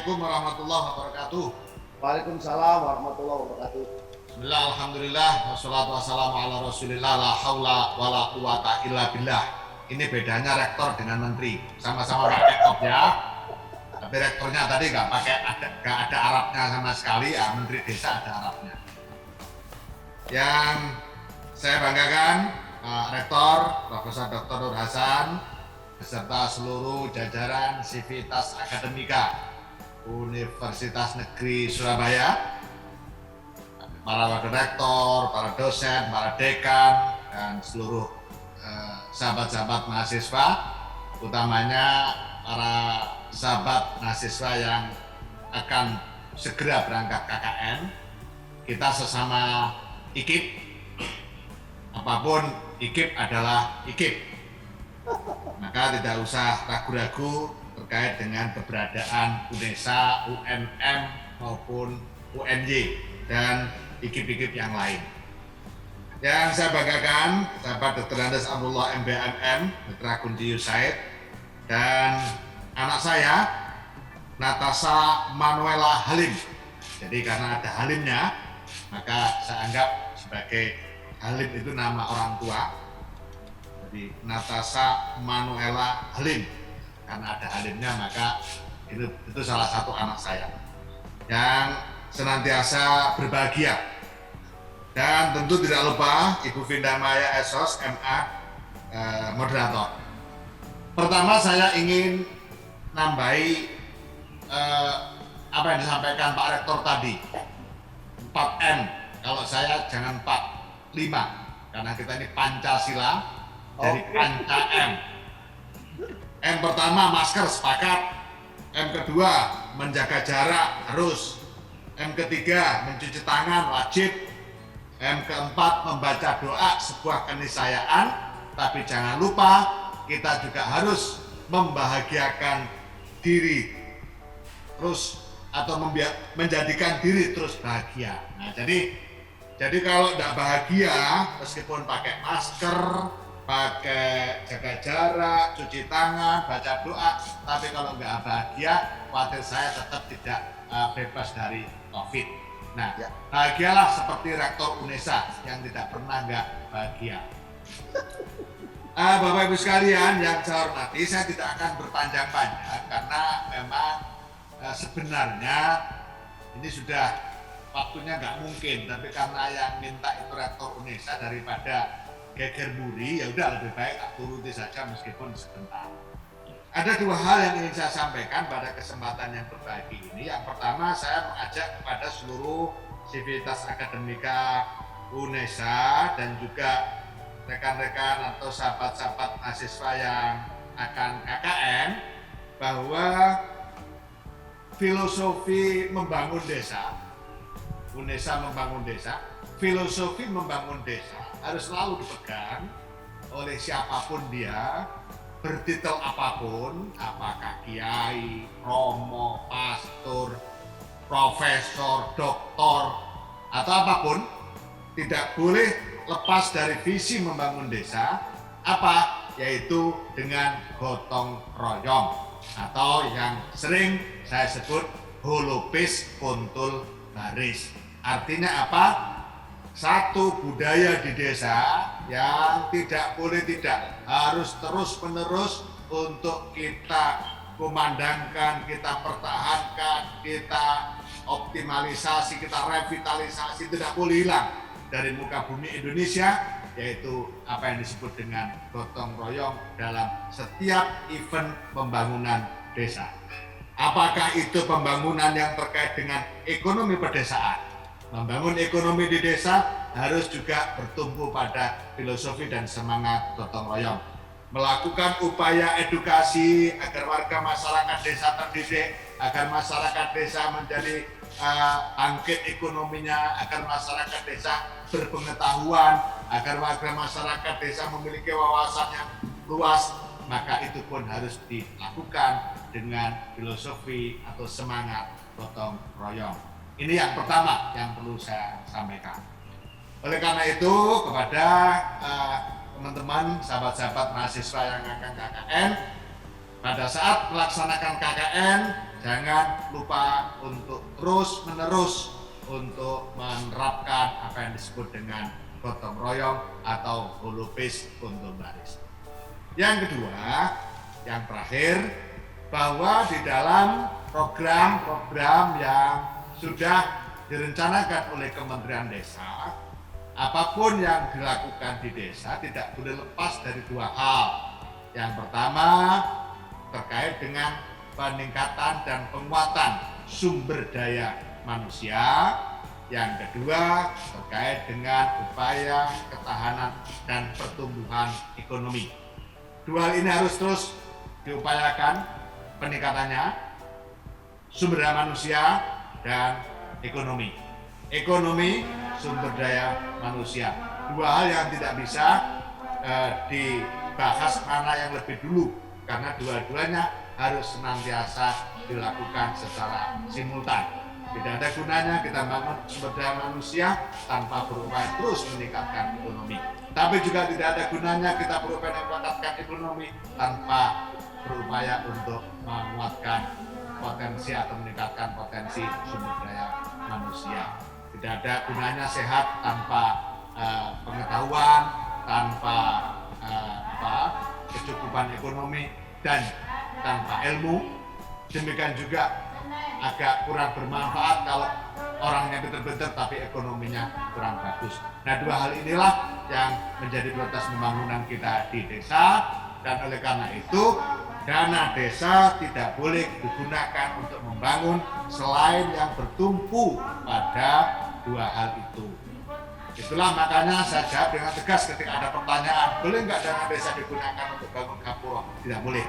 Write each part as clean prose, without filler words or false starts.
Assalamualaikum warahmatullahi wabarakatuh. Waalaikumsalam warahmatullahi wabarakatuh. Bismillah, alhamdulillah, wassalatu wassalamu ala rasulillah, la haula wa la quwata illa billah. Ini bedanya rektor dengan menteri, sama-sama pakai top ya. Tapi rektornya tadi nggak ada Arabnya sama sekali, ya menteri desa ada Arabnya. Yang saya banggakan, Pak Rektor, Profesor Dr. Nur Hasan, beserta seluruh jajaran Sivitas Akademika Universitas Negeri Surabaya, para wakil rektor, para dosen, para dekan, dan seluruh sahabat-sahabat mahasiswa, utamanya para sahabat mahasiswa yang akan segera berangkat KKN. Kita sesama IKIP, apapun IKIP adalah IKIP, maka tidak usah ragu-ragu terkait dengan keberadaan UNESA, UNM maupun UNY dan IKIP-IKIP yang lain. Yang saya banggakan, sahabat Dr. Andes Abdullah MBMM, Dr. Agundi Yusaid, dan anak saya, Natasha Manuela Halim. Jadi karena ada Halimnya, maka saya anggap sebagai Halim itu nama orang tua. Jadi Natasha Manuela Halim. Karena ada Halimnya, maka itu salah satu anak saya yang senantiasa berbahagia. Dan tentu tidak lupa Ibu Vinda Maya Esos, MA, moderator. Pertama saya ingin nambahi apa yang disampaikan Pak Rektor tadi, 4M. Kalau saya jangan 4, 5, karena kita ini Pancasila, jadi Panca M. M pertama masker sepakat, M kedua menjaga jarak harus, M ketiga mencuci tangan wajib, M keempat membaca doa sebuah keniscayaan, tapi jangan lupa kita juga harus membahagiakan diri terus atau menjadikan diri terus bahagia. Nah, jadi kalau tidak bahagia meskipun pakai masker, pakai jaga jarak, cuci tangan, baca doa, tapi kalau nggak bahagia, khawatir saya tetap tidak bebas dari COVID. Nah, bahagialah seperti Rektor UNESA yang tidak pernah nggak bahagia. Bapak Ibu sekalian yang saya hormati, saya tidak akan berpanjang-panjang karena memang sebenarnya ini sudah waktunya nggak mungkin, tapi karena yang minta itu Rektor UNESA daripada geger buri, ya udah lebih baik tak turuti saja meskipun sebentar. Ada dua hal yang ingin saya sampaikan pada kesempatan yang berbahagia ini. Yang pertama, saya mengajak kepada seluruh Sivitas Akademika UNESA dan juga rekan-rekan atau sahabat-sahabat mahasiswa yang akan KKN bahwa filosofi membangun desa, UNESA membangun desa, filosofi membangun desa harus selalu dipegang oleh siapapun dia, bertitel apapun, apakah kiai, romo, pastor, profesor, doktor, atau apapun, tidak boleh lepas dari visi membangun desa, apa? Yaitu dengan gotong royong, atau yang sering saya sebut holopis kuntul baris. Artinya apa? Satu budaya di desa yang tidak boleh tidak, harus terus-menerus untuk kita kumandangkan, kita pertahankan, kita optimalisasi, kita revitalisasi, tidak boleh hilang dari muka bumi Indonesia, yaitu apa yang disebut dengan gotong royong dalam setiap event pembangunan desa. Apakah itu pembangunan yang terkait dengan ekonomi pedesaan? Membangun ekonomi di desa harus juga bertumpu pada filosofi dan semangat gotong royong. Melakukan upaya edukasi agar warga masyarakat desa terdidik, agar masyarakat desa menjadi bangkit ekonominya, agar masyarakat desa berpengetahuan, agar warga masyarakat desa memiliki wawasan yang luas, maka itu pun harus dilakukan dengan filosofi atau semangat gotong royong. Ini yang pertama yang perlu saya sampaikan. Oleh karena itu, kepada teman-teman, sahabat-sahabat mahasiswa yang akan KKN, pada saat melaksanakan KKN, jangan lupa untuk terus-menerus untuk menerapkan apa yang disebut dengan gotong royong atau holopis untuk baris. Yang kedua, yang terakhir, bahwa di dalam program-program yang sudah direncanakan oleh Kementerian Desa, apapun yang dilakukan di desa tidak boleh lepas dari dua hal. Yang pertama, terkait dengan peningkatan dan penguatan sumber daya manusia. Yang kedua, terkait dengan upaya ketahanan dan pertumbuhan ekonomi. Dua hal ini harus terus diupayakan peningkatannya, sumber daya manusia dan ekonomi. Ekonomi, sumber daya manusia. Dua hal yang tidak bisa dibahas mana yang lebih dulu, karena dua-duanya harus senantiasa dilakukan secara simultan. Tidak ada gunanya kita bangun sumber daya manusia tanpa berupaya terus meningkatkan ekonomi. Tapi juga tidak ada gunanya kita berupaya meningkatkan ekonomi tanpa berupaya untuk menguatkan potensi atau meningkatkan potensi sumber daya manusia. Tidak ada gunanya sehat tanpa pengetahuan, tanpa kecukupan ekonomi, dan tanpa ilmu. Demikian juga agak kurang bermanfaat kalau orangnya pintar-pintar tapi ekonominya kurang bagus. Nah, dua hal inilah yang menjadi prioritas pembangunan kita di desa, dan oleh karena itu dana desa tidak boleh digunakan untuk membangun selain yang bertumpu pada dua hal itu. Itulah makanya saya jawab dengan tegas ketika ada pertanyaan, boleh nggak dana desa digunakan untuk bangun gapura? Tidak boleh.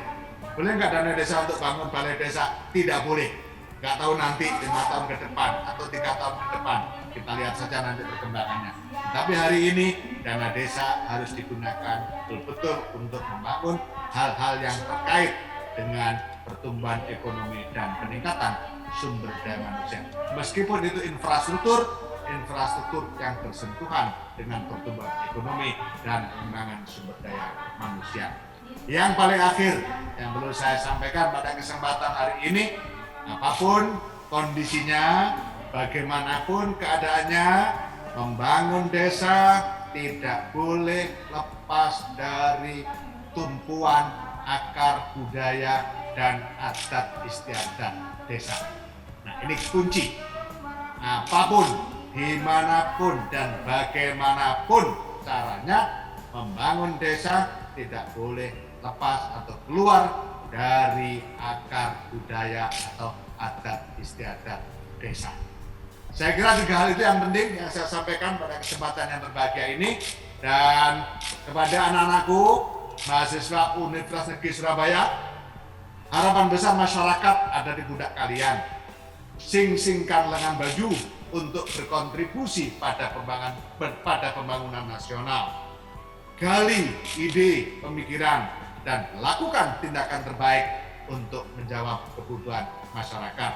Boleh nggak dana desa untuk bangun balai desa? Tidak boleh. Nggak tahu nanti 5 tahun ke depan atau 3 tahun ke depan. Kita lihat saja nanti perkembangannya. Tapi hari ini dana desa harus digunakan betul-betul untuk membangun hal-hal yang terkait dengan pertumbuhan ekonomi dan peningkatan sumber daya manusia. Meskipun itu infrastruktur yang bersentuhan dengan pertumbuhan ekonomi dan pengembangan sumber daya manusia. Yang paling akhir yang perlu saya sampaikan pada kesempatan hari ini, apapun kondisinya, bagaimanapun keadaannya, membangun desa tidak boleh lepas dari tumpuan akar budaya dan adat istiadat desa. Nah, ini kunci. Apapun, dimanapun dan bagaimanapun caranya, membangun desa tidak boleh lepas atau keluar dari akar budaya atau adat istiadat desa. Saya kira 3 hal itu yang penting yang saya sampaikan pada kesempatan yang berbahagia ini. Dan kepada anak-anakku, mahasiswa Universitas Negeri Surabaya, harapan besar masyarakat ada di pundak kalian. Sing-singkan lengan baju untuk berkontribusi pada pembangunan nasional. Gali ide, pemikiran, dan lakukan tindakan terbaik untuk menjawab kebutuhan masyarakat.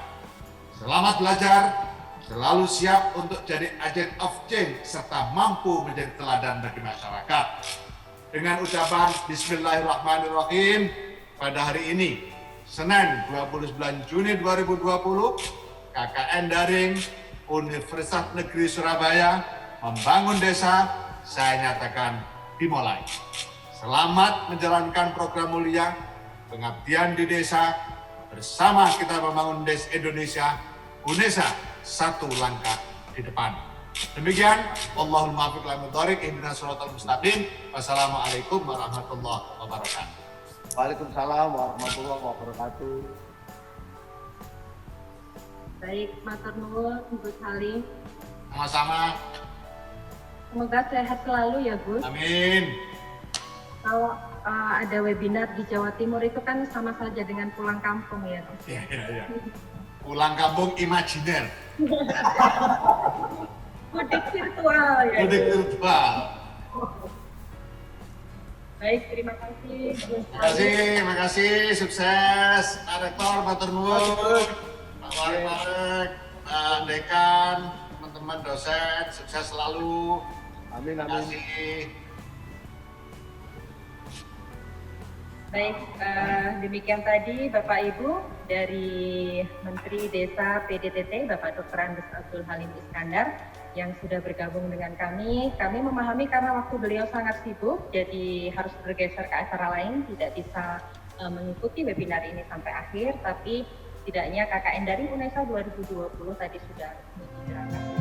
Selamat belajar, selalu siap untuk jadi agent of change serta mampu menjadi teladan bagi masyarakat. Dengan ucapan Bismillahirrahmanirrahim, pada hari ini, Senin 29 Juni 2020, KKN Daring Universitas Negeri Surabaya membangun desa, saya nyatakan dimulai. Selamat menjalankan program mulia pengabdian di desa. Bersama kita membangun desa Indonesia, UNESA satu langkah di depan. Demikian, Allahul muwaffiq lil thoriq, ihdinas shiratal mustaqim. Wassalamualaikum warahmatullahi wabarakatuh. Waalaikumsalam warahmatullahi wabarakatuh. Baik, matur nuwun Gus Halim. Sama-sama. Semoga sehat selalu ya Gus. Amin. Kalau ada webinar di Jawa Timur itu kan sama saja dengan pulang kampung ya Gus. Iya. Pulang kampung imajiner. Mudik virtual ya. Mudik virtual. Baik, terima kasih Gus Terima kasih, sukses. Pak Rektor, matur nuwun. Pak Wali-Wali, Pak Dekan, teman-teman dosen, sukses selalu. Amin, Terima amin. kasih. Baik, demikian tadi Bapak Ibu dari Menteri Desa PDTT Bapak Dr. Andes Abdul Halim Iskandar yang sudah bergabung dengan kami. Kami memahami karena waktu beliau sangat sibuk, jadi harus bergeser ke acara lain, tidak bisa mengikuti webinar ini sampai akhir, tapi setidaknya KKN dari UNESA 2020 tadi sudah resmi digerakkan.